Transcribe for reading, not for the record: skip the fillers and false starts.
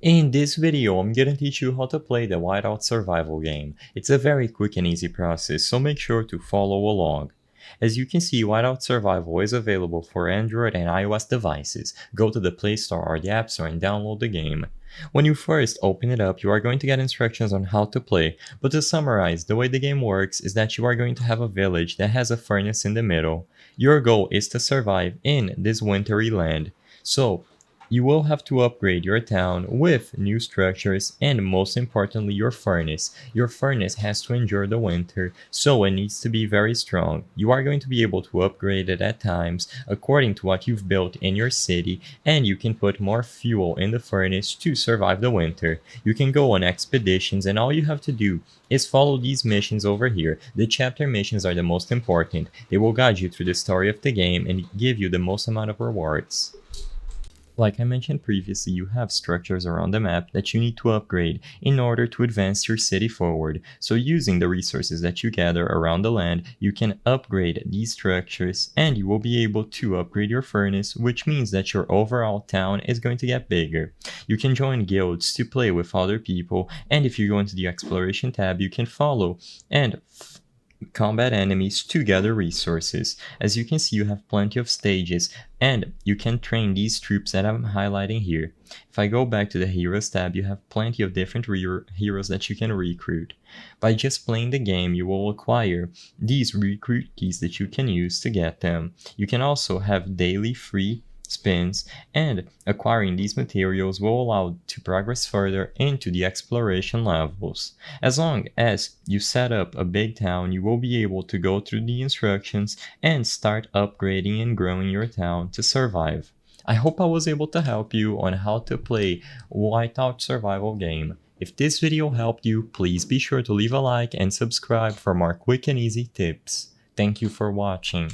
In this video, I'm gonna teach you how to play the Whiteout survival game. It's a very quick and easy process, so make sure to follow along. As you can see, Whiteout Survival is available for Android and iOS devices. Go to the Play Store or the App Store and download the game. When you first open it up, you are going to get instructions on how to play, but to summarize, the way the game works is that you are going to have a village that has a furnace in the middle. Your goal is to survive in this wintry land. So, you will have to upgrade your town with new structures and most importantly your furnace. Your furnace has to endure the winter, so it needs to be very strong. You are going to be able to upgrade it at times according to what you've built in your city, and you can put more fuel in the furnace to survive the winter. You can go on expeditions, and all you have to do is follow these missions over here. The chapter missions are the most important. They will guide you through the story of the game and give you the most amount of rewards. Like I mentioned previously, you have structures around the map that you need to upgrade in order to advance your city forward. So using the resources that you gather around the land, you can upgrade these structures and you will be able to upgrade your furnace, which means that your overall town is going to get bigger. You can join guilds to play with other people, and if you go into the exploration tab, you can follow and combat enemies to gather resources. As you can see, you have plenty of stages and you can train these troops that I'm highlighting here. If I go back to the Heroes tab, you have plenty of different heroes that you can recruit. By just playing the game, you will acquire these recruit keys that you can use to get them. You can also have daily free spins, and acquiring these materials will allow to progress further into the exploration levels. As long as you set up a big town, you will be able to go through the instructions and start upgrading and growing your town to survive. I hope I was able to help you on how to play Whiteout survival game. If this video helped you, please be sure to leave a like and subscribe for more quick and easy tips. Thank you for watching.